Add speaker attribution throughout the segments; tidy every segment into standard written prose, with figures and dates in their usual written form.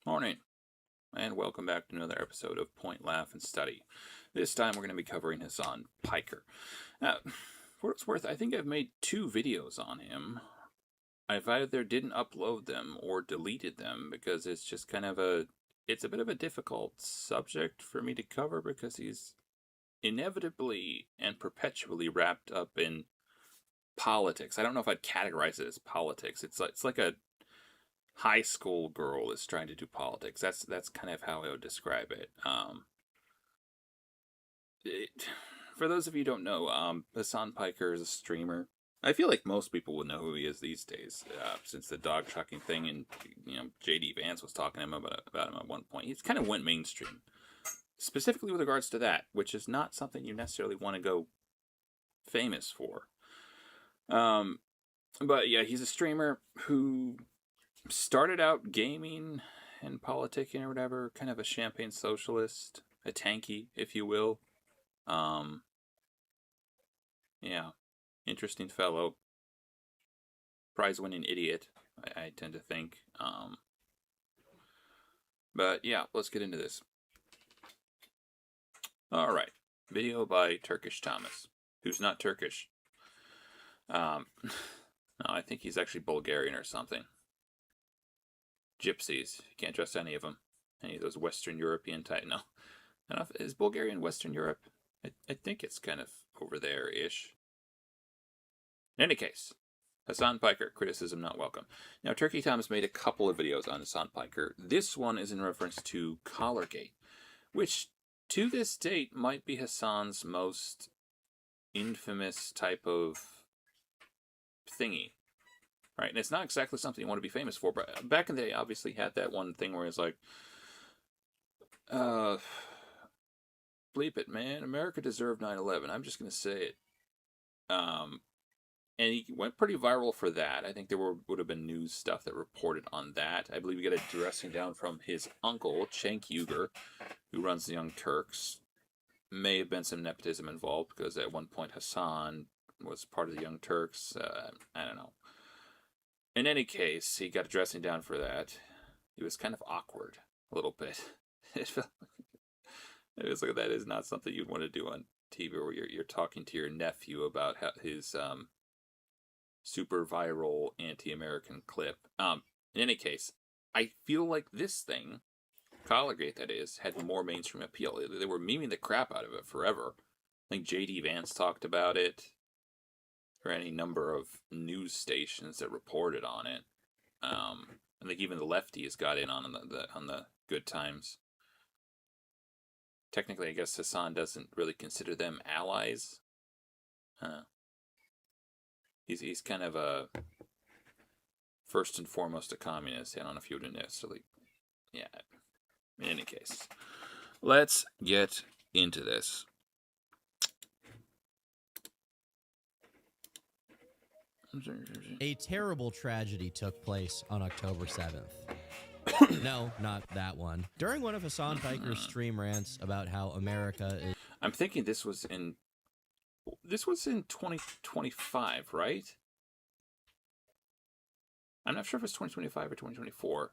Speaker 1: Morning, and welcome back to another episode of Point, Laugh, and Study. This time we're going to be covering Hasan Piker. Now, for what it's worth, I think I've made 2 videos on him. I've either didn't upload them or deleted them because it's just kind of it's a bit of a difficult subject for me to cover because he's inevitably and perpetually wrapped up in politics. I don't know if I'd categorize it as politics. It's like a high school girl is trying to do politics. That's kind of how I would describe it. It for those of you who don't know, Hasan Piker is a streamer. I feel like most people would know who he is these days, since the dog trucking thing, and JD Vance was talking to him about him at one point. He's kind of went mainstream, specifically with regards to that, which is not something you necessarily want to go famous for. But yeah, he's a streamer who started out gaming and politicking or whatever, kind of a champagne socialist, a tanky, if you will. Yeah, interesting fellow. Prize-winning idiot, I tend to think. But yeah, let's get into this. All right, video by Turkish Thomas, who's not Turkish. No, I think he's actually Bulgarian or something. Gypsies, you can't trust any of them. Any of those Western European type. No, is Bulgaria in Western Europe? I think it's kind of over there-ish. In any case, Hasan Piker, criticism not welcome. Now, Turkey Thomas made a couple of videos on Hasan Piker. This one is in reference to Collargate, which to this date might be Hasan's most infamous type of thingy. Right? And it's not exactly something you want to be famous for, but back in the day, obviously had that one thing where it's like, bleep it, man. America deserved 9/11. I'm just going to say it. And he went pretty viral for that. I think there would have been news stuff that reported on that. I believe he got a dressing down from his uncle, Cenk Uygur, who runs the Young Turks. May have been some nepotism involved because at one point Hasan was part of the Young Turks. I don't know. In any case, he got a dressing down for that. It was kind of awkward, a little bit. It was like that is not something you'd want to do on TV where you're talking to your nephew about how his super viral anti-American clip. In any case, I feel like this thing, Collargate that is, had more mainstream appeal. They were memeing the crap out of it forever. I think JD Vance talked about it, or any number of news stations that reported on it. I think even the lefties got in on the good times. Technically, I guess Hasan doesn't really consider them allies. He's kind of a first and foremost a communist. I don't know if you would necessarily. Yeah. In any case, let's get into this.
Speaker 2: A terrible tragedy took place on October 7th. No, not that one. During one of Hasan Piker's stream rants about how America is...
Speaker 1: I'm thinking this was in 2025, right? I'm not sure if it's 2025 or 2024.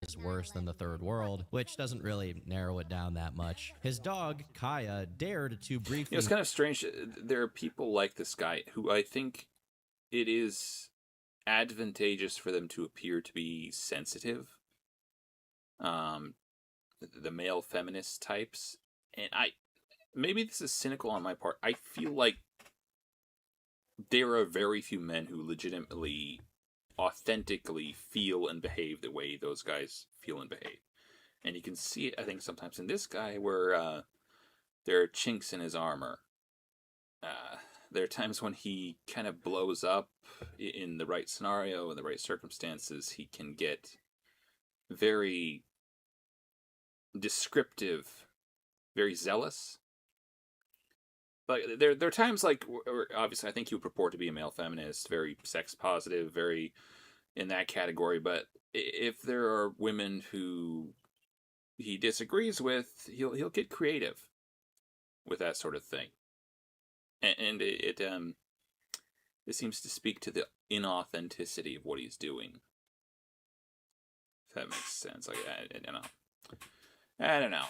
Speaker 2: Is worse than the third world, which doesn't really narrow it down that much. His dog, Kaya, dared to briefly...
Speaker 1: It's kind of strange. There are people like this guy who I think it is advantageous for them to appear to be sensitive. The male feminist types. And maybe this is cynical on my part. I feel like there are very few men who legitimately, authentically feel and behave the way those guys feel and behave. And you can see it, I think, sometimes in this guy where there are chinks in his armor. There are times when he kind of blows up in the right scenario, in the right circumstances. He can get very descriptive, very zealous. But there are times like, obviously, I think he would purport to be a male feminist, very sex positive, very in that category. But if there are women who he disagrees with, he'll get creative with that sort of thing. And it seems to speak to the inauthenticity of what he's doing. That makes sense. Like, I don't know. I don't know.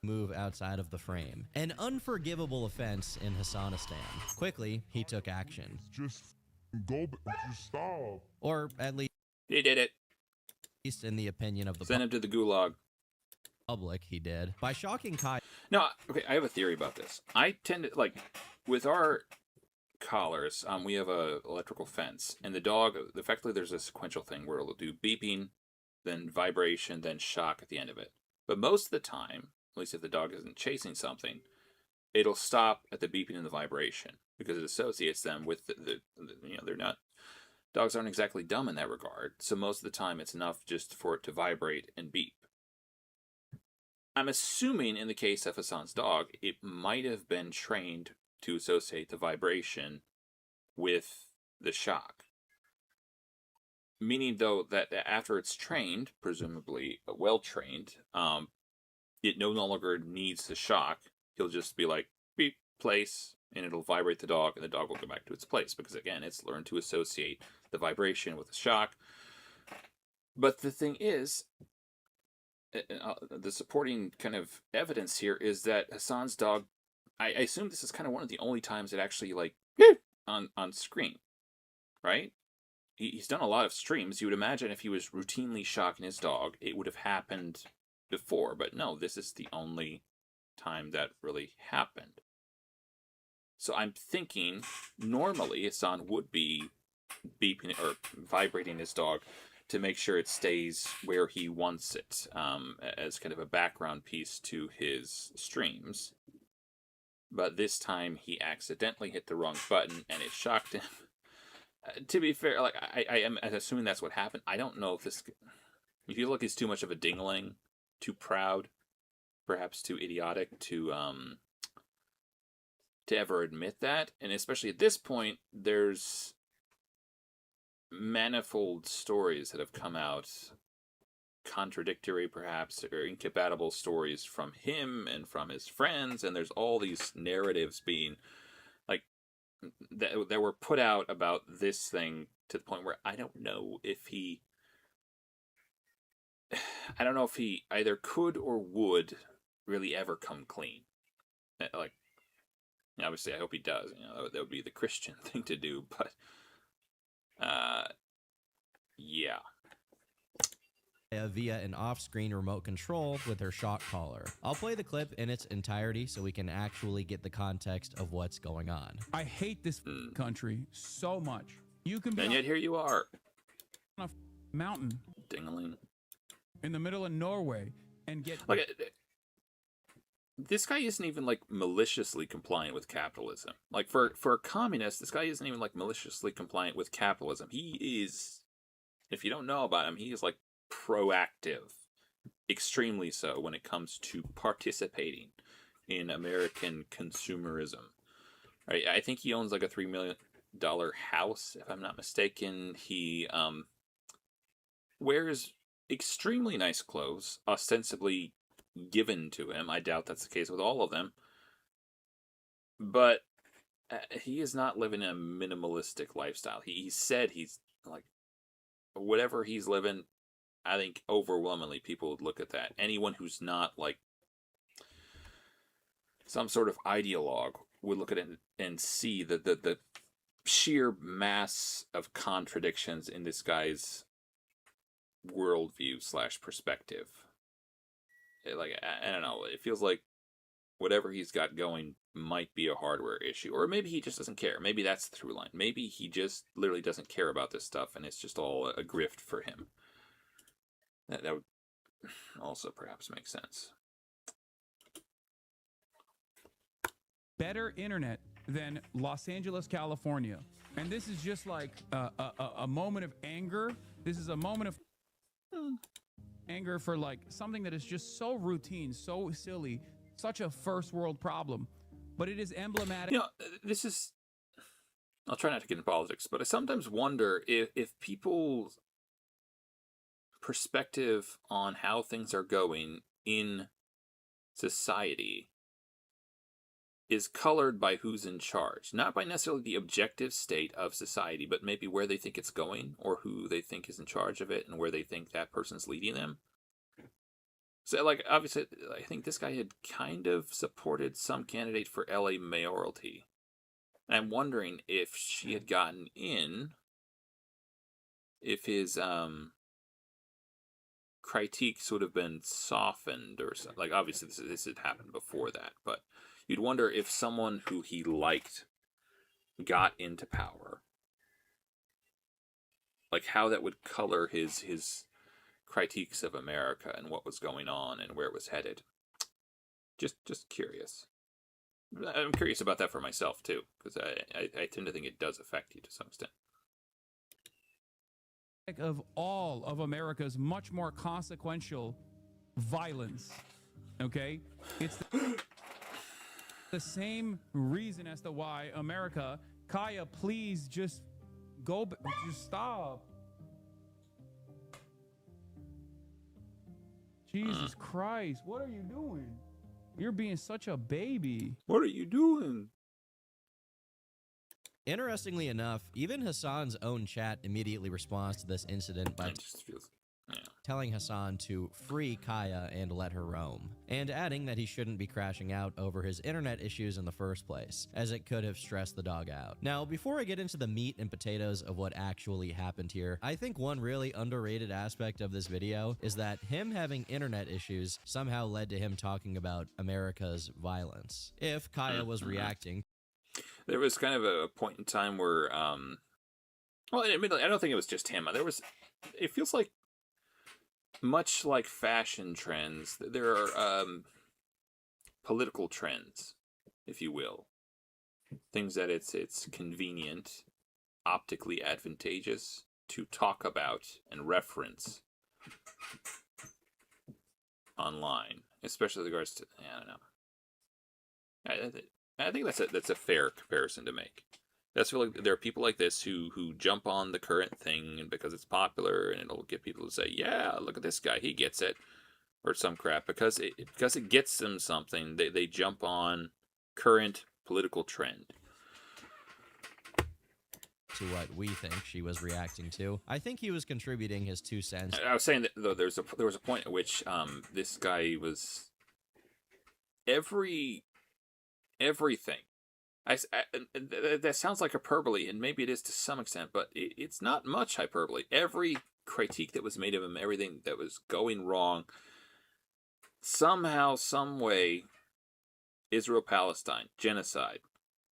Speaker 2: Move outside of the frame. An unforgivable offense in Hassanistan. Quickly, he took action.
Speaker 3: Just go, just stop.
Speaker 2: Or at
Speaker 1: He did it.
Speaker 2: least in the opinion of the
Speaker 1: Send him to the gulag.
Speaker 2: public, he did. By shocking Kai.
Speaker 1: No, okay, I have a theory about this. I tend to, like, with our collars, we have a electrical fence, and the dog, effectively there's a sequential thing where it'll do beeping, then vibration, then shock at the end of it. But most of the time, at least if the dog isn't chasing something, it'll stop at the beeping and the vibration because it associates them with the they're not, dogs aren't exactly dumb in that regard. So most of the time it's enough just for it to vibrate and beep. I'm assuming in the case of Hasan's dog, it might have been trained to associate the vibration with the shock. Meaning, though, that after it's trained, presumably well trained, it no longer needs the shock. He'll just be like, beep, place, and it'll vibrate the dog, and the dog will go back to its place. Because, again, it's learned to associate the vibration with the shock. But the thing is, the supporting kind of evidence here is that Hasan's dog, I assume this is kind of one of the only times it actually, like, on screen, right? He's done a lot of streams. You would imagine if he was routinely shocking his dog, it would have happened before. But no, this is the only time that really happened. So I'm thinking normally Hasan would be beeping or vibrating his dog to make sure it stays where he wants it, as kind of a background piece to his streams. But this time he accidentally hit the wrong button and it shocked him. To be fair, like I am assuming that's what happened. I don't know if this. You feel like he's too much of a dingling, too proud, perhaps too idiotic to ever admit that. And especially at this point, there's manifold stories that have come out, contradictory perhaps, or incompatible stories from him and from his friends, and there's all these narratives being like that were put out about this thing to the point where I don't know if he either could or would really ever come clean. Like, obviously I hope he does, that would be the Christian thing to do, but yeah.
Speaker 2: Via an off-screen remote control with her shock collar. I'll play the clip in its entirety so we can actually get the context of what's going on.
Speaker 4: I hate this country so much. You can be
Speaker 1: and yet here you are.
Speaker 4: on a mountain
Speaker 1: Dingling.
Speaker 4: in the middle of Norway and get...
Speaker 1: Like, this guy isn't even, like, maliciously compliant with capitalism. Like, for a communist, this guy isn't even, like, maliciously compliant with capitalism. He is, if you don't know about him, he is, like, proactive, extremely so, when it comes to participating in American consumerism. Right? I think he owns, like, a $3 million house, if I'm not mistaken. He wears extremely nice clothes, ostensibly given to him. I doubt that's the case with all of them. But he is not living a minimalistic lifestyle. He said he's, like, whatever he's living, I think overwhelmingly people would look at that. Anyone who's not, like, some sort of ideologue would look at it and see the sheer mass of contradictions in this guy's worldview / perspective. Like, I don't know, it feels like whatever he's got going might be a hardware issue. Or maybe he just doesn't care. Maybe that's the through line. Maybe he just literally doesn't care about this stuff and it's just all a grift for him. That would also perhaps make sense.
Speaker 4: better internet than Los Angeles, California. And this is just like a moment of anger. This is a moment of anger for like something that is just so routine, so silly, such a first world problem. But it is emblematic.
Speaker 1: You know, this is... I'll try not to get into politics, but I sometimes wonder if people's perspective on how things are going in society is colored by who's in charge, not by necessarily the objective state of society, but maybe where they think it's going, or who they think is in charge of it, and where they think that person's leading them. So, like, obviously, I think this guy had kind of supported some candidate for LA mayoralty. And I'm wondering if she had gotten in, if his critiques would have been softened, or something. Like, obviously this had happened before that, but you'd wonder if someone who he liked got into power, like how that would color his critiques of America and what was going on and where it was headed. Just curious. I'm curious about that for myself too, because I tend to think it does affect you to some extent.
Speaker 4: Of all of America's much more consequential violence, okay? It's the same reason as to why America, Kaya, please just just stop. Jesus Christ, what are you doing? You're being such a baby.
Speaker 1: What are you doing?
Speaker 2: Interestingly enough, even Hasan's own chat immediately responds to this incident by telling Hasan to free Kaya and let her roam, and adding that he shouldn't be crashing out over his internet issues in the first place, as it could have stressed the dog out. Now, before I get into the meat and potatoes of what actually happened here, I think one really underrated aspect of this video is that him having internet issues somehow led to him talking about America's violence. If Kaya was reacting,
Speaker 1: there was kind of a point in time where, well, admittedly, I don't think it was just him. It feels like, much like fashion trends, there are political trends, if you will. Things that it's convenient, optically advantageous to talk about and reference online, especially with regards to, I don't know. I think that's a fair comparison to make. That's really, there are people like this who jump on the current thing and because it's popular and it'll get people to say, yeah, look at this guy, he gets it, or some crap, because it gets them something. They jump on current political trend.
Speaker 2: To what we think she was reacting to, I think he was contributing his 2 cents.
Speaker 1: I was saying that though there was a point at which this guy was everything. That sounds like hyperbole, and maybe it is to some extent, but it's not much hyperbole. Every critique that was made of him, everything that was going wrong, somehow, some way, Israel-Palestine, genocide.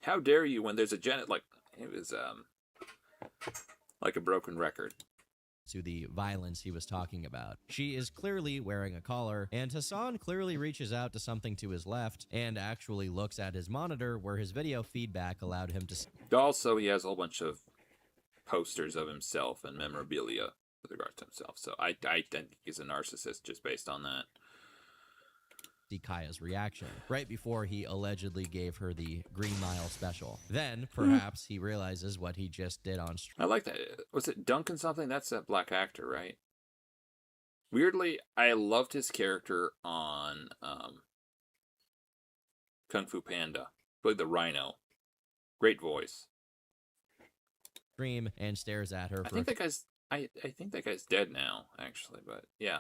Speaker 1: How dare you when there's a like, it was like a broken record.
Speaker 2: To the violence he was talking about. She is clearly wearing a collar, and Hasan clearly reaches out to something to his left and actually looks at his monitor where his video feedback allowed him to...
Speaker 1: Also, he has a whole bunch of posters of himself and memorabilia with regard to himself, so I think he's a narcissist just based on that.
Speaker 2: See Kaya's reaction right before he allegedly gave her the Green Mile special. Then, perhaps, he realizes what he just did on stream.
Speaker 1: I like that. Was it Duncan something? That's a black actor, right? Weirdly, I loved his character on Kung Fu Panda. Played the Rhino. Great voice.
Speaker 2: Stream and stares at her.
Speaker 1: I think that guy's dead now, actually, but yeah.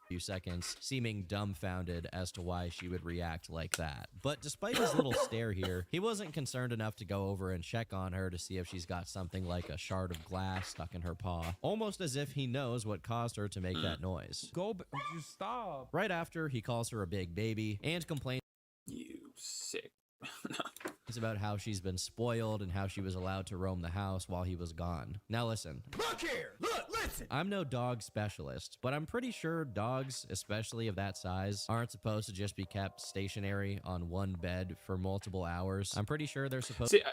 Speaker 2: Few seconds, seeming dumbfounded as to why she would react like that. But despite his little stare here, he wasn't concerned enough to go over and check on her to see if she's got something like a shard of glass stuck in her paw, almost as if he knows what caused her to make that noise.
Speaker 4: Just stop.
Speaker 2: Right after, he calls her a big baby and complains,
Speaker 1: "You sick."
Speaker 2: it's about how she's been spoiled and how she was allowed to roam the house while he was gone. Now listen.
Speaker 5: Look here! Look, listen!
Speaker 2: I'm no dog specialist, but I'm pretty sure dogs, especially of that size, aren't supposed to just be kept stationary on one bed for multiple hours. I'm pretty sure they're supposed
Speaker 1: See,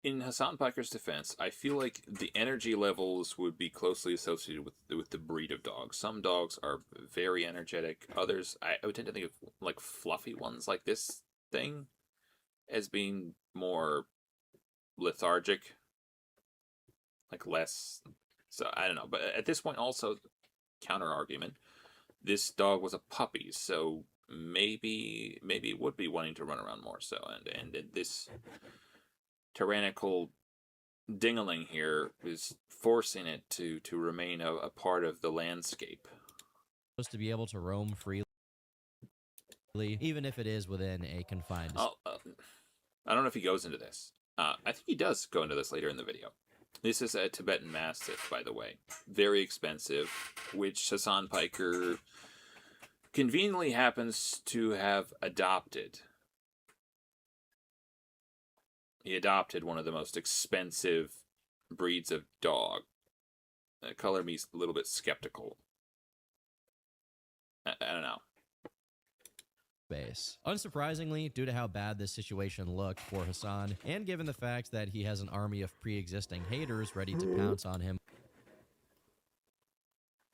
Speaker 1: in Hasan Piker's defense, I feel like the energy levels would be closely associated with the breed of dogs. Some dogs are very energetic. Others, I would tend to think of like fluffy ones like this thing as being more lethargic, like less. So I don't know, but at this point, also counter argument, this dog was a puppy, so maybe would be wanting to run around more so, and this tyrannical dingaling here is forcing it to remain a part of the landscape.
Speaker 2: Supposed to be able to roam freely, even if it is within a confined.
Speaker 1: I don't know if he goes into this. I think he does go into this later in the video. This is a Tibetan Mastiff, by the way. Very expensive, which Hasan Piker conveniently happens to have adopted. He adopted one of the most expensive breeds of dog. That color me a little bit skeptical. I don't know.
Speaker 2: Base. Unsurprisingly, due to how bad this situation looked for Hasan, and given the fact that he has an army of pre-existing haters ready to pounce on him.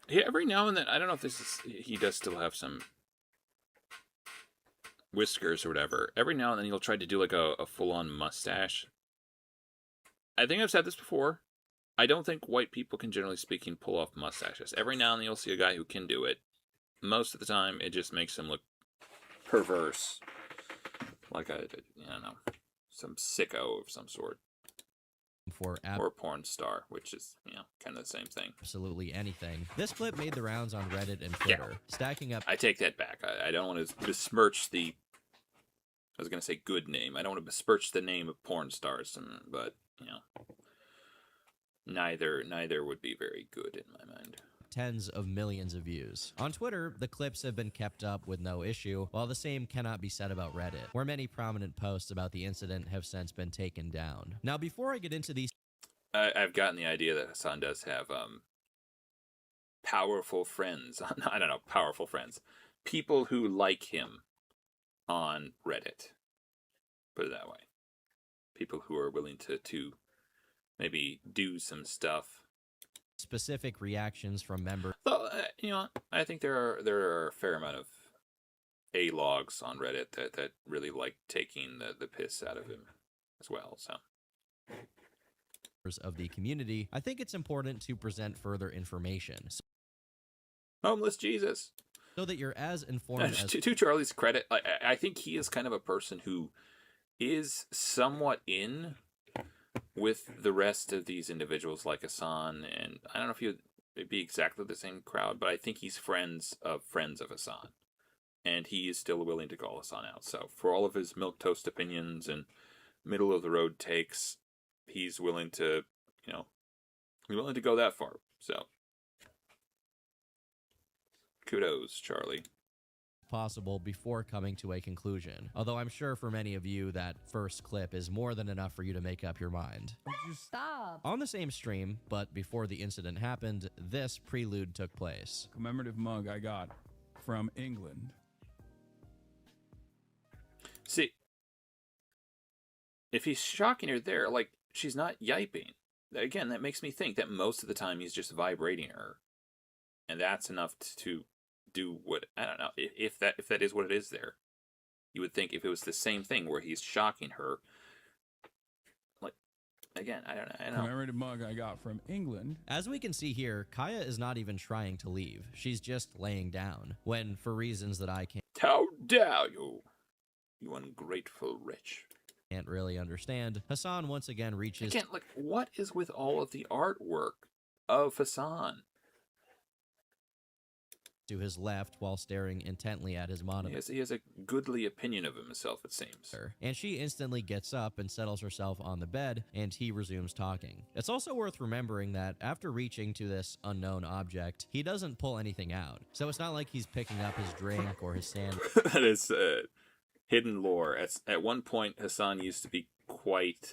Speaker 1: Yeah, every now and then, I don't know if this is, he does still have some whiskers or whatever. Every now and then he'll try to do like a full-on mustache. I think I've said this before. I don't think white people can, generally speaking, pull off mustaches. Every now and then you'll see a guy who can do it. Most of the time, it just makes him look perverse. Like I don't know, some sicko of some sort. Or a porn star, which is, kind of the same thing.
Speaker 2: Absolutely anything. This clip made the rounds on Reddit and Twitter, stacking up.
Speaker 1: I take that back. I don't want to besmirch the, I was going to say good name. I don't want to besmirch the name of porn stars, but, neither would be very good in my mind.
Speaker 2: Tens of millions of views. On Twitter, the clips have been kept up with no issue, while the same cannot be said about Reddit, where many prominent posts about the incident have since been taken down. Now, before I get into these...
Speaker 1: I've gotten the idea that Hasan does have powerful friends. I don't know, powerful friends. People who like him on Reddit. Put it that way. People who are willing to maybe do some stuff.
Speaker 2: Specific reactions from members.
Speaker 1: Well, I think there are a fair amount of A-logs on Reddit that really like taking the piss out of him as well. So,
Speaker 2: of the community, I think it's important to present further information.
Speaker 1: Homeless Jesus.
Speaker 2: So that you're as informed as...
Speaker 1: To Charlie's credit, I think he is kind of a person who is somewhat in with the rest of these individuals like Hasan, and I don't know if he would be exactly the same crowd, but I think he's friends of Hasan, and he is still willing to call Hasan out. So for all of his milquetoast opinions and middle of the road takes, he's willing to, willing to go that far. So kudos, Charlie.
Speaker 2: Possible before coming to a conclusion. Although I'm sure for many of you that first clip is more than enough for you to make up your mind.
Speaker 6: Stop.
Speaker 2: On the same stream, but before the incident happened, this prelude took place.
Speaker 4: Commemorative mug I got from England.
Speaker 1: See, if he's shocking her there, she's not yiping. Again, that makes me think that most of the time he's just vibrating her. And that's enough to do what, I don't know, if that is what it is there. You would think if it was the same thing where he's shocking her, again, I don't know.
Speaker 4: Commemorative mug I got from England.
Speaker 2: As we can see here, Kaya is not even trying to leave. She's just laying down, when for reasons that I
Speaker 1: How dare you, you ungrateful wretch.
Speaker 2: Can't really understand, Hasan once again reaches...
Speaker 1: Again, what is with all of the artwork of Hasan?
Speaker 2: To his left while staring intently at his monitor.
Speaker 1: He has a goodly opinion of himself, it seems.
Speaker 2: And she instantly gets up and settles herself on the bed, and he resumes talking. It's also worth remembering that after reaching to this unknown object, he doesn't pull anything out. So it's not like he's picking up his drink or his sandwich.
Speaker 1: That is hidden lore. At one point, Hasan used to be quite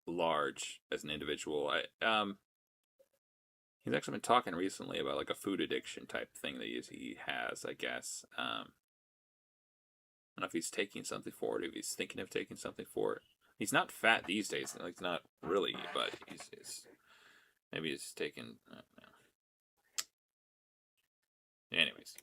Speaker 1: large as an individual. He's actually been talking recently about a food addiction type thing that he has, I guess. I don't know if he's taking something for it, if he's thinking of taking something for it. He's not fat these days. He's not really, but maybe he's taking... I don't know. Anyways.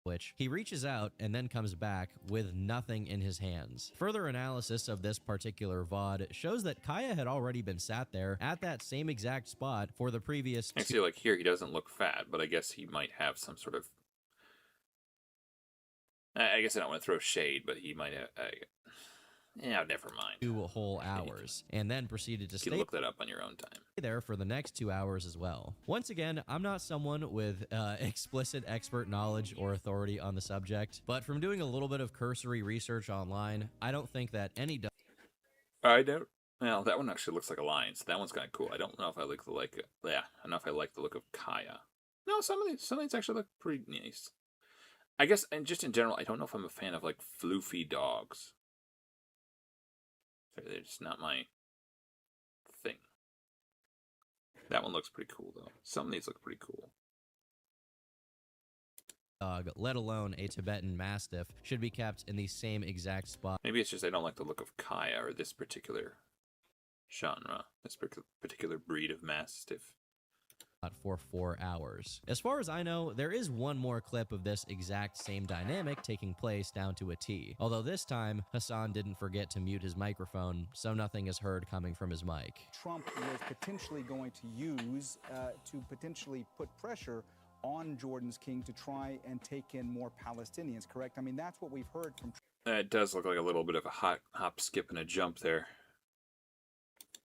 Speaker 2: Which he reaches out and then comes back with nothing in his hands. Further analysis of this particular VOD shows that Kaya had already been sat there at that same exact spot for the previous...
Speaker 1: Actually, here he doesn't look fat, but I guess he might have some sort of I guess I don't want to throw shade, but he might have. Yeah, never mind.
Speaker 2: 2 whole hours, and then proceeded to
Speaker 1: You
Speaker 2: stay
Speaker 1: can look that up on your own time.
Speaker 2: there for the next 2 hours as well. Once again, I'm not someone with explicit expert knowledge or authority on the subject, but from doing a little bit of cursory research online, I don't think that any
Speaker 1: I don't. Well, that one actually looks like a lion, so that one's kind of cool. I don't know if I like the Yeah, I don't know if I like the look of Kaya. No, some of these actually look pretty nice. I guess, and just in general, I don't know if I'm a fan of like floofy dogs. They're just not my thing. That one looks pretty cool though. Some of these look pretty cool.
Speaker 2: dog, let alone a Tibetan Mastiff, should be kept in the same exact spot.
Speaker 1: Maybe it's just I don't like the look of Kaya or this particular genre, this particular breed of Mastiff.
Speaker 2: For 4 hours. As far as I know, there is one more clip of this exact same dynamic taking place down to a T. Although this time, Hasan didn't forget to mute his microphone, so nothing is heard coming from his mic.
Speaker 6: Trump was potentially going to use to potentially put pressure on Jordan's king to try and take in more Palestinians, correct? I mean, that's what we've heard from
Speaker 1: It does look like a little bit of a hop, skip, and a jump there.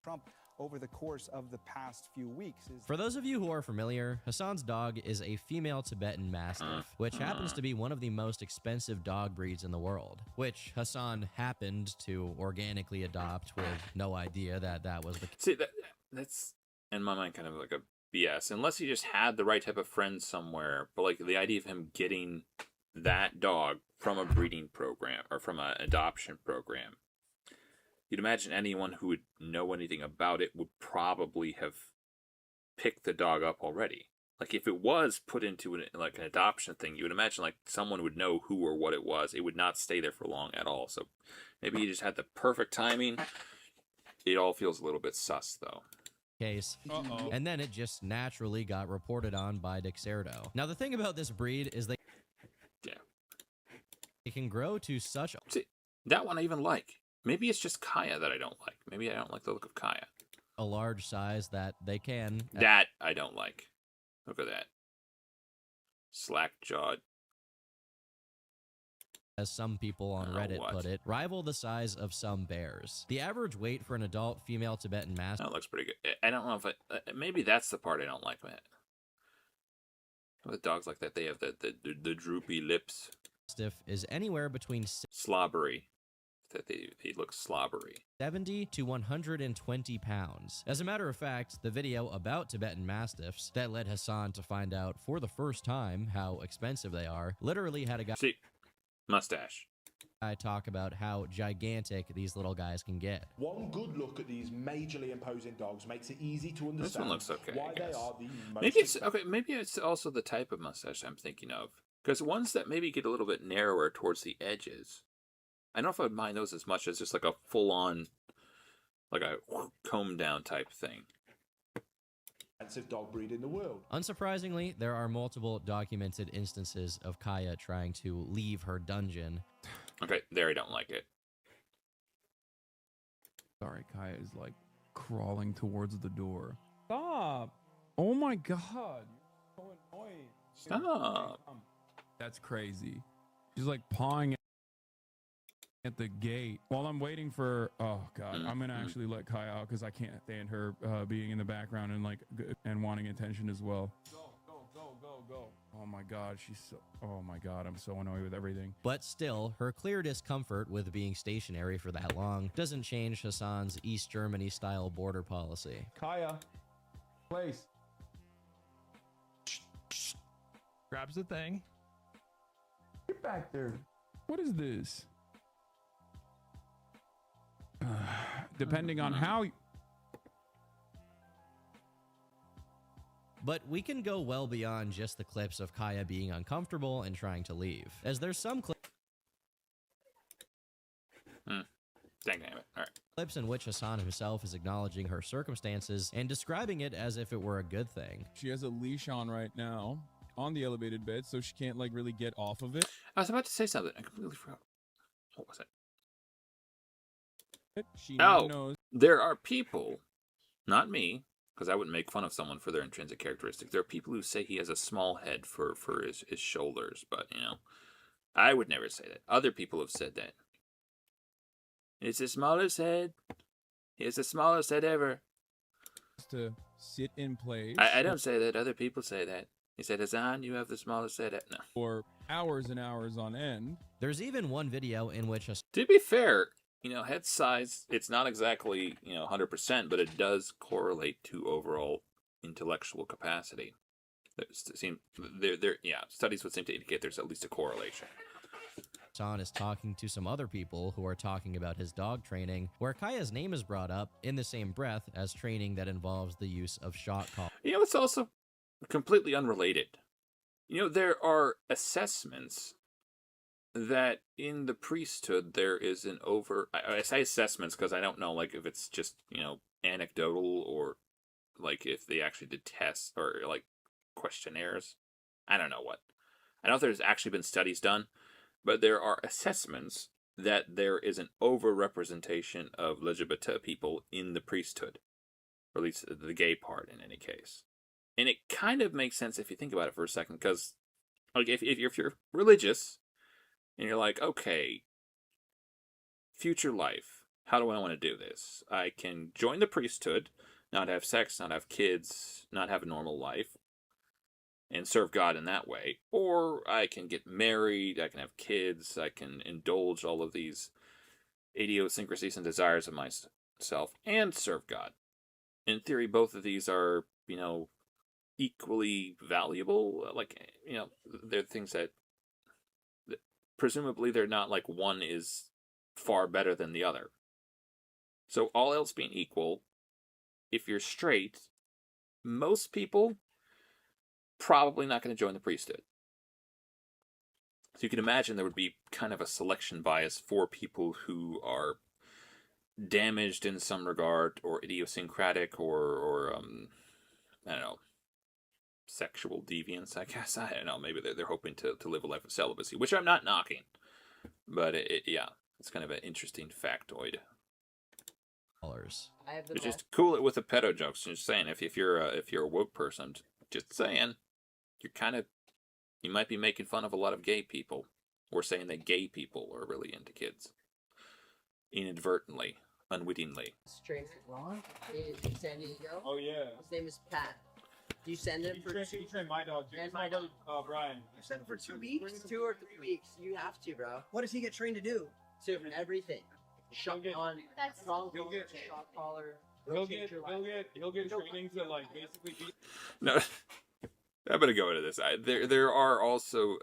Speaker 6: Trump over the course of the past few weeks.
Speaker 2: For those of you who are familiar, Hasan's dog is a female Tibetan Mastiff, which happens to be one of the most expensive dog breeds in the world, which Hasan happened to organically adopt with no idea that that was the case.
Speaker 1: See, that's, in my mind, kind of like a BS. Unless he just had the right type of friends somewhere. But, like, the idea of him getting that dog from a breeding program, or from an adoption program, you'd imagine anyone who would know anything about it would probably have picked the dog up already. Like, if it was put into an adoption thing, you would imagine, like, someone would know who or what it was. It would not stay there for long at all. So maybe he just had the perfect timing. It all feels a little bit sus, though.
Speaker 2: Case. And then it just naturally got reported on by Dixerdo. Now, the thing about this breed is they can grow to such...
Speaker 1: See, that one I even like. Maybe it's just Kaya that I don't like. Maybe I don't like the look of Kaya.
Speaker 2: A large size that they can...
Speaker 1: That I don't like. Look at that. Slack-jawed.
Speaker 2: As some people on Reddit put it, rival the size of some bears. The average weight for an adult female Tibetan Mastiff...
Speaker 1: That looks pretty good. I don't know if maybe that's the part I don't like, man. With dogs like that, they have the droopy lips.
Speaker 2: Is anywhere between...
Speaker 1: Slobbery. That they look slobbery.
Speaker 2: 70 to 120 pounds. As a matter of fact, the video about Tibetan Mastiffs that led Hasan to find out for the first time how expensive they are literally had a guy...
Speaker 1: See, mustache.
Speaker 2: I talk about how gigantic these little guys can get.
Speaker 7: One good look at these majorly imposing dogs makes it easy to understand
Speaker 1: this one looks okay,
Speaker 7: why they are the most
Speaker 1: maybe it's okay. Maybe it's also the type of mustache I'm thinking of, because ones that maybe get a little bit narrower towards the edges. I don't know if I would mind those as much as just like a full-on, like a comb-down type thing.
Speaker 7: Expensive dog breed in the world.
Speaker 2: Unsurprisingly, there are multiple documented instances of Kaya trying to leave her dungeon.
Speaker 1: Okay, there I don't like it.
Speaker 4: Sorry, Kaya is like crawling towards the door. Stop! Oh my god! You're so annoying.
Speaker 1: Stop!
Speaker 4: That's crazy. She's like pawing at the gate while I'm waiting for... Oh god, I'm gonna actually let Kaya out because I can't stand her being in the background and like and wanting attention as well. Go. Oh my god, she's so... Oh my god, I'm so annoyed with everything.
Speaker 2: But still, her clear discomfort with being stationary for that long doesn't change Hasan's East Germany-style border policy.
Speaker 4: Kaya, place. Grabs the thing. Get back there. What is this? Depending on how...
Speaker 2: But we can go well beyond just the clips of Kaya being uncomfortable and trying to leave, as there's some clips in which Hasan himself is acknowledging her circumstances and describing it as if it were a good thing.
Speaker 8: She has a leash on right now on the elevated bed, so she can't like really get off of it.
Speaker 1: I was about to say something. I completely forgot. What was it?
Speaker 8: She knows.
Speaker 1: There are people, not me, because I wouldn't make fun of someone for their intrinsic characteristics. There are people who say he has a small head for his shoulders, but, you know, I would never say that. Other people have said that. It's the smallest head. It's the smallest head ever.
Speaker 8: To sit in place.
Speaker 1: I don't say that. Other people say that. He said, Hasan, you have the smallest head. No.
Speaker 8: For hours and hours on end.
Speaker 2: There's even one video in which
Speaker 1: To be fair, head size, it's not exactly, 100%, but it does correlate to overall intellectual capacity. Studies would seem to indicate there's at least a correlation.
Speaker 2: Hasan is talking to some other people who are talking about his dog training, where Kaya's name is brought up in the same breath as training that involves the use of shock collars.
Speaker 1: It's also completely unrelated. There are assessments that in the priesthood there is an I say assessments because I don't know, like, if it's just, anecdotal or, like, if they actually did tests or, like, questionnaires. I don't know what. I don't know if there's actually been studies done, but there are assessments that there is an overrepresentation of LGBT people in the priesthood, or at least the gay part in any case. And it kind of makes sense if you think about it for a second, because, like, if you're religious and you're like, okay, future life, how do I want to do this? I can join the priesthood, not have sex, not have kids, not have a normal life, and serve God in that way. Or I can get married, I can have kids, I can indulge all of these idiosyncrasies and desires of myself, and serve God. In theory, both of these are, equally valuable. Like, they're things that presumably they're not like one is far better than the other. So all else being equal, if you're straight, most people probably not going to join the priesthood. So you can imagine there would be kind of a selection bias for people who are damaged in some regard, or idiosyncratic, or I don't know, sexual deviance, I guess. I don't know. Maybe they're hoping to live a life of celibacy, which I'm not knocking. But it's kind of an interesting factoid. It's just cool it with the pedo jokes. Just saying, if you're a woke person, just saying, you might be making fun of a lot of gay people, or saying that gay people are really into kids, inadvertently, unwittingly.
Speaker 9: Straight from San Diego.
Speaker 8: Oh yeah.
Speaker 9: His name is Pat. Do you send him for
Speaker 8: You train my dog too.
Speaker 9: And my dog.
Speaker 8: Oh, Brian.
Speaker 5: You sent him for 2 weeks?
Speaker 9: 2 or 3 weeks. You have to, bro.
Speaker 5: What does he get trained to do?
Speaker 9: To everything. Shot on. Strong
Speaker 8: He'll get
Speaker 9: shot collar.
Speaker 8: He'll get training to, like, basically be.
Speaker 1: No, I better go into this. There are also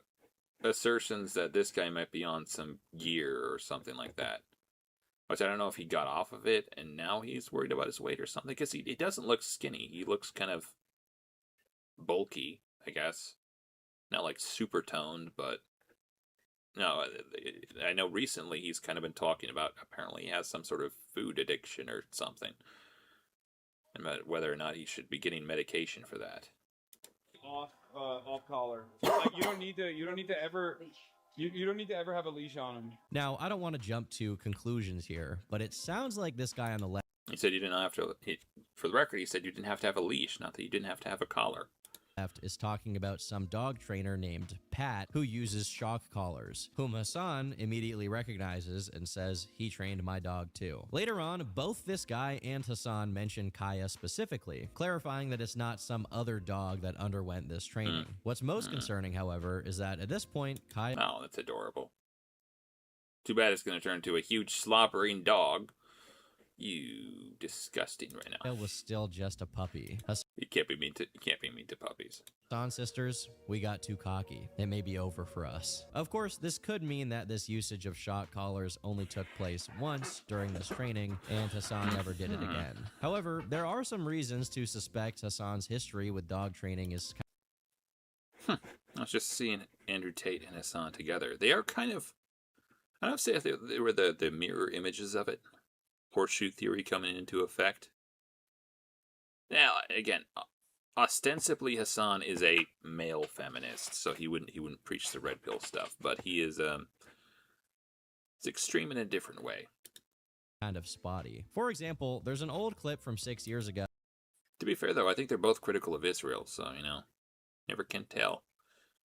Speaker 1: assertions that this guy might be on some gear or something like that. Which I don't know if he got off of it and now he's worried about his weight or something. Because he doesn't look skinny. He looks kind of bulky, I guess. Not like super toned, but no, I know recently he's kind of been talking about, apparently he has some sort of food addiction or something. And whether or not he should be getting medication for that.
Speaker 8: Off collar. Like, you don't need to ever have a leash on him.
Speaker 2: Now, I don't want to jump to conclusions here, but it sounds like this guy on the left
Speaker 1: He said you didn't have to, for the record, he said you didn't have to have a leash, not that you didn't have to have a collar.
Speaker 2: is talking about some dog trainer named Pat who uses shock collars, whom Hasan immediately recognizes and says he trained my dog too. Later on, both this guy and Hasan mention Kaya specifically, clarifying that it's not some other dog that underwent this training. What's most concerning, however, is that at this point, Kaya...
Speaker 1: Oh, that's adorable. Too bad it's going to turn into a huge slobbering dog. You disgusting right now.
Speaker 2: was still just a puppy.
Speaker 1: You can't be mean to puppies.
Speaker 2: Hasan sisters, we got too cocky. It may be over for us. Of course, this could mean that this usage of shock collars only took place once during this training, and Hasan never did it again. However, there are some reasons to suspect Hasan's history with dog training is...
Speaker 1: I was just seeing Andrew Tate and Hasan together. They are kind of... I don't know if they were the mirror images of it. Horseshoe theory coming into effect. Now, again, ostensibly Hasan is a male feminist, so he wouldn't preach the red pill stuff, but he is it's extreme in a different way.
Speaker 2: Kind of spotty. For example, there's an old clip from 6 years ago.
Speaker 1: To be fair, though, I think they're both critical of Israel, so, never can tell.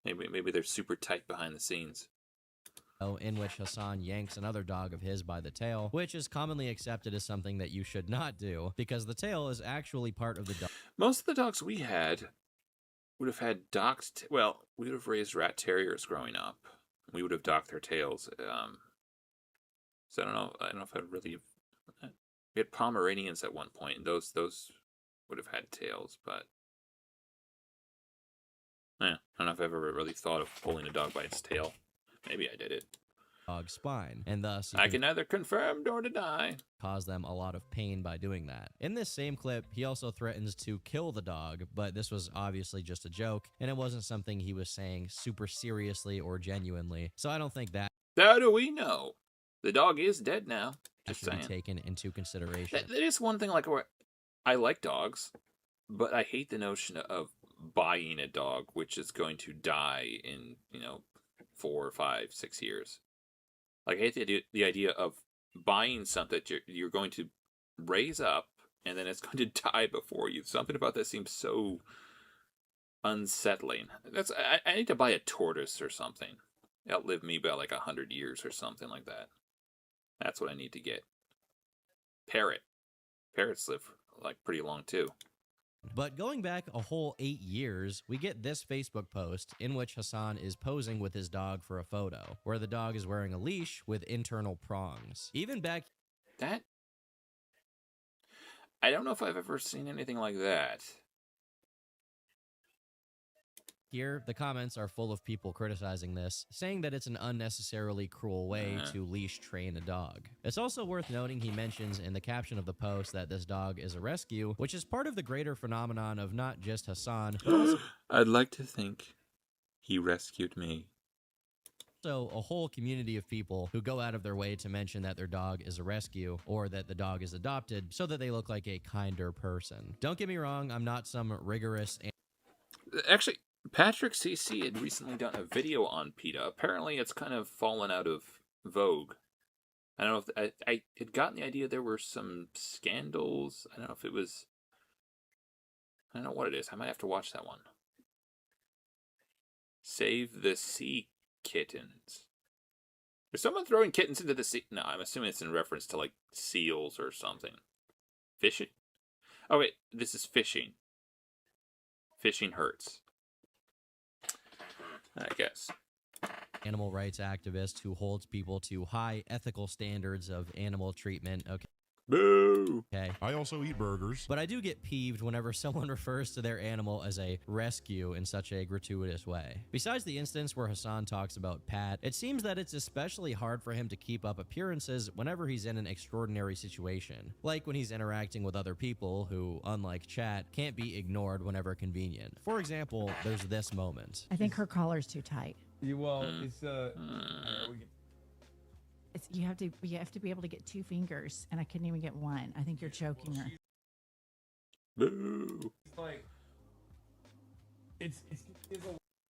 Speaker 1: Maybe they're super tight behind the scenes.
Speaker 2: in which Hasan yanks another dog of his by the tail, which is commonly accepted as something that you should not do because the tail is actually part of the dog.
Speaker 1: Most of the dogs we had would have had docked. Well, we would have raised rat terriers growing up. We would have docked their tails. So I don't know. I don't know if I really. We had Pomeranians at one point, and those would have had tails, but I don't know if I've ever really thought of pulling a dog by its tail. Maybe I did it.
Speaker 2: Dog's spine, and thus
Speaker 1: I can neither confirm nor deny.
Speaker 2: Cause them a lot of pain by doing that. In this same clip, he also threatens to kill the dog, but this was obviously just a joke, and it wasn't something he was saying super seriously or genuinely. So I don't think that.
Speaker 1: How do we know? The dog is dead now. Just
Speaker 2: should
Speaker 1: saying.
Speaker 2: be taken into consideration.
Speaker 1: That is one thing. Like, where I like dogs, but I hate the notion of buying a dog which is going to die in 4, 5, 6 years. Like, I hate the idea of buying something that you're going to raise up and then it's going to die before you. Something about that seems so unsettling. I need to buy a tortoise or something. Outlive me by like 100 years or something like that. That's what I need to get. Parrot. Parrots live like pretty long too.
Speaker 2: But going back a whole 8 years, we get this Facebook post in which Hasan is posing with his dog for a photo, where the dog is wearing a leash with internal prongs. Even back...
Speaker 1: That... I don't know if I've ever seen anything like that.
Speaker 2: Here, the comments are full of people criticizing this, saying that it's an unnecessarily cruel way to leash train a dog. It's also worth noting he mentions in the caption of the post that this dog is a rescue, which is part of the greater phenomenon of not just Hasan, but also
Speaker 1: I'd like to think he rescued me.
Speaker 2: Also, a whole community of people who go out of their way to mention that their dog is a rescue or that the dog is adopted so that they look like a kinder person. Don't get me wrong, I'm not some rigorous...
Speaker 1: Actually... Patrick CC had recently done a video on PETA. Apparently, it's kind of fallen out of vogue. I don't know if I had gotten the idea there were some scandals. I don't know if it was. I don't know what it is. I might have to watch that one. Save the sea kittens. Is someone throwing kittens into the sea? No, I'm assuming it's in reference to like seals or something. Fishing? Oh wait, this is fishing. Fishing hurts. I guess.
Speaker 2: Animal rights activist who holds people to high ethical standards of animal treatment. Okay.
Speaker 1: Boo!
Speaker 2: Okay.
Speaker 3: I also eat burgers.
Speaker 2: But I do get peeved whenever someone refers to their animal as a rescue in such a gratuitous way. Besides the instance where Hasan talks about Pat, it seems that it's especially hard for him to keep up appearances whenever he's in an extraordinary situation. Like when he's interacting with other people who, unlike Chat, can't be ignored whenever convenient. For example, there's this moment.
Speaker 10: I think her collar's too tight. You have to be able to get 2 fingers, and I couldn't even get one. I think you're choking her.
Speaker 1: Boo!
Speaker 4: It's like it's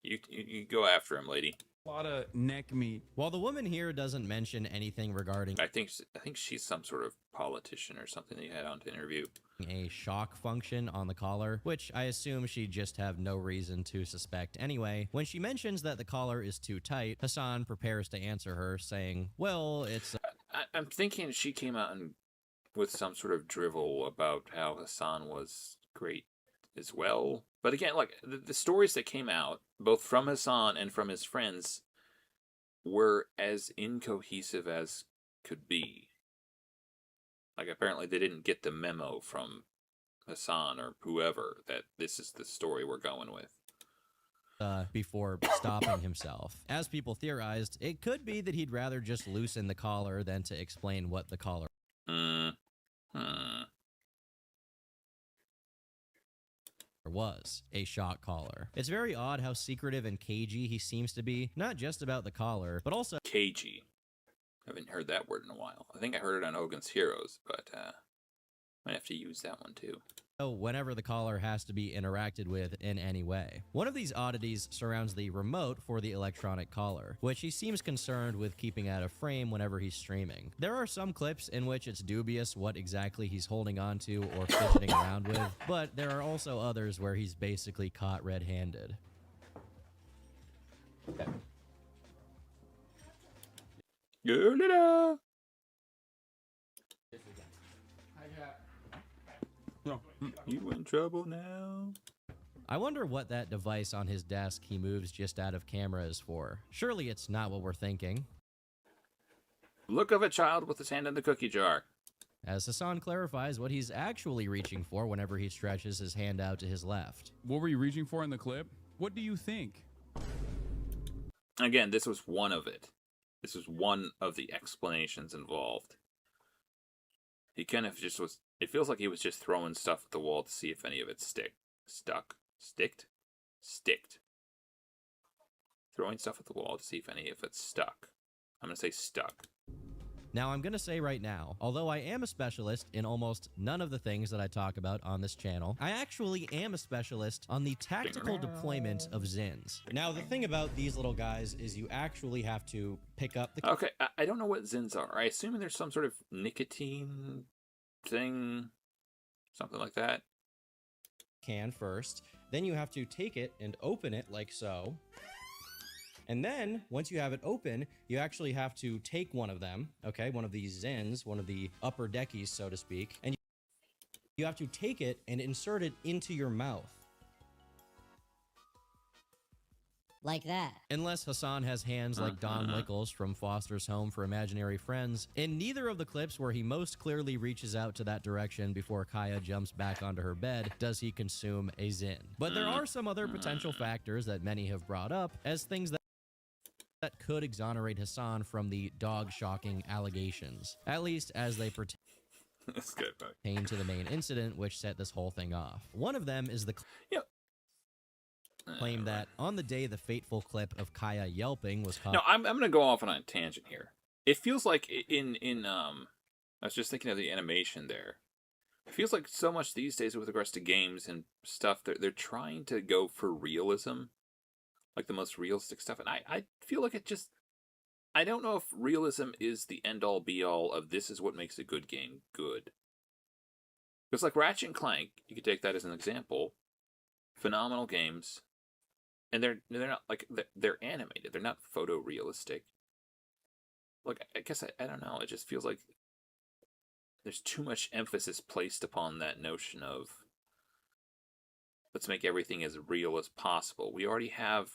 Speaker 1: You go after him, lady.
Speaker 4: a lot of neck meat.
Speaker 2: While the woman here doesn't mention anything regarding
Speaker 1: I think she's some sort of politician or something that you had on to interview.
Speaker 2: a shock function on the collar, which I assume she'd just have no reason to suspect anyway. When she mentions that the collar is too tight, Hasan prepares to answer her, saying, well, it's...
Speaker 1: I'm thinking she came out with some sort of drivel about how Hasan was great as well. But again, like, the stories that came out, both from Hasan and from his friends, were as incohesive as could be. Like, apparently they didn't get the memo from Hasan or whoever that this is the story we're going with.
Speaker 2: Before stopping himself. As people theorized, it could be that he'd rather just loosen the collar than to explain what the collar was, a shock collar. It's very odd how secretive and cagey he seems to be, not just about the collar, but also...
Speaker 1: Cagey. Haven't heard that word in a while. I think I heard it on Hogan's Heroes, but might have to use that one too.
Speaker 2: Whenever the collar has to be interacted with in any way. One of these oddities surrounds the remote for the electronic collar, which he seems concerned with keeping out of frame whenever he's streaming. There are some clips in which it's dubious what exactly he's holding onto or fidgeting around with, but there are also others where he's basically caught red-handed.
Speaker 1: Okay. Go-da-da. You in trouble now?
Speaker 2: I wonder what that device on his desk he moves just out of camera is for. Surely it's not what we're thinking.
Speaker 1: Look of a child with his hand in the cookie jar.
Speaker 2: As Hasan clarifies what he's actually reaching for whenever he stretches his hand out to his left.
Speaker 4: What were you reaching for in the clip? What do you think?
Speaker 1: Again, this was one of it. This was one of the explanations involved. He kind of just was... It feels like he was just throwing stuff at the wall to see if any of it stuck. Sticked. Throwing stuff at the wall to see if any of it stuck. I'm going to say stuck.
Speaker 2: Now, I'm going to say right now, although I am a specialist in almost none of the things that I talk about on this channel, I actually am a specialist on the tactical deployment of Zins. Now, the thing about these little guys is you actually have to pick up the...
Speaker 1: Okay, I don't know what Zins are. I assume there's some sort of nicotine thing, something like that.
Speaker 2: Can first, then you have to take it and open it like so. And then, once you have it open, you actually have to take one of them, okay, one of these Zins, one of the upper deckies, so to speak, and you have to take it and insert it into your mouth.
Speaker 11: Like that.
Speaker 2: Unless Hasan has hands like Don Lickles from Foster's Home for Imaginary Friends, in neither of the clips where he most clearly reaches out to that direction before Kaya jumps back onto her bed does he consume a Zin. But there are some other potential factors that many have brought up as things that could exonerate Hasan from the dog-shocking allegations, at least as they pertain to the main incident which set this whole thing off. One of them is the claim that on the day the fateful clip of Kaya yelping was caught...
Speaker 1: No, I'm going to go off on a tangent here. It feels like in I was just thinking of the animation there. It feels like so much these days with regards to games and stuff, they're trying to go for realism. Like the most realistic stuff. And I feel like it just... I don't know if realism is the end-all, be-all of this is what makes a good game good. Because like Ratchet and Clank, you could take that as an example. Phenomenal games. And they're not, like, they're animated. They're not photorealistic. Like, I guess, I don't know. It just feels like there's too much emphasis placed upon that notion of let's make everything as real as possible. We already have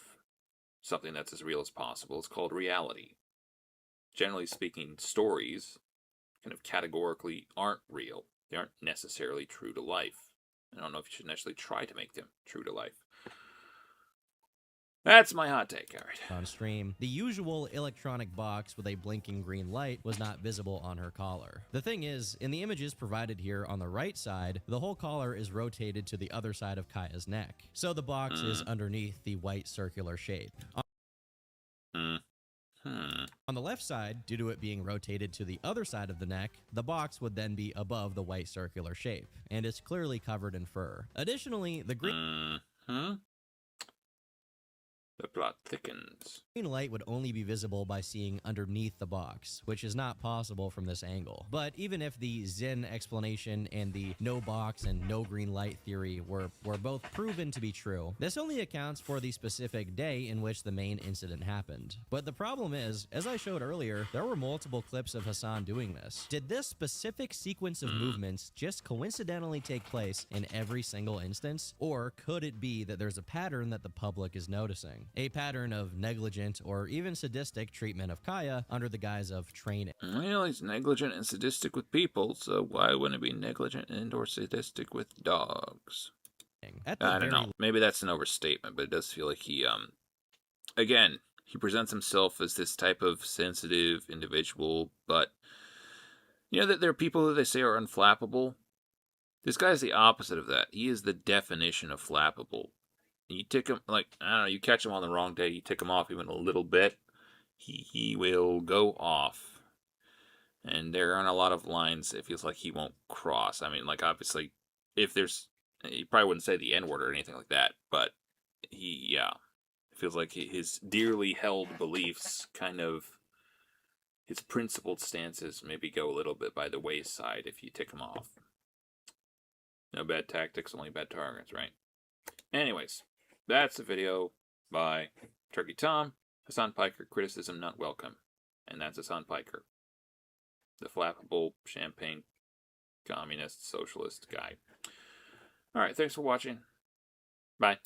Speaker 1: something that's as real as possible. It's called reality. Generally speaking, stories kind of categorically aren't real. They aren't necessarily true to life. I don't know if you should necessarily try to make them true to life. That's my hot take, all right.
Speaker 2: On stream, the usual electronic box with a blinking green light was not visible on her collar. The thing is, in the images provided here on the right side, the whole collar is rotated to the other side of Kaya's neck. So the box is underneath the white circular shape. On the left side, due to it being rotated to the other side of the neck, the box would then be above the white circular shape, and it's clearly covered in fur. Additionally, the green...
Speaker 1: The plot thickens.
Speaker 2: Green light would only be visible by seeing underneath the box, which is not possible from this angle. But even if the Zen explanation and the no box and no green light theory were both proven to be true, this only accounts for the specific day in which the main incident happened. But the problem is, as I showed earlier, there were multiple clips of Hasan doing this. Did this specific sequence of movements just coincidentally take place in every single instance? Or could it be that there's a pattern that the public is noticing? A pattern of negligent or even sadistic treatment of Kaya under the guise of training.
Speaker 1: Well, he's negligent and sadistic with people, so why wouldn't it be negligent and or sadistic with dogs? I don't know. Maybe that's an overstatement, but it does feel like he, again, he presents himself as this type of sensitive individual, but, you know, that there are people that they say are unflappable. This guy's the opposite of that. He is the definition of flappable. You tick him, like, I don't know, you catch him on the wrong day, you tick him off even a little bit, he will go off. And there aren't a lot of lines it feels like he won't cross. I mean, like, obviously, if there's, he probably wouldn't say the N-word or anything like that, but yeah. It feels like his dearly held beliefs kind of, his principled stances maybe go a little bit by the wayside if you tick him off. No bad tactics, only bad targets, right? Anyways. That's a video by Turkey Tom. Hasan Piker, criticism not welcome. And that's Hasan Piker, the flappable champagne communist socialist guy. All right, thanks for watching. Bye.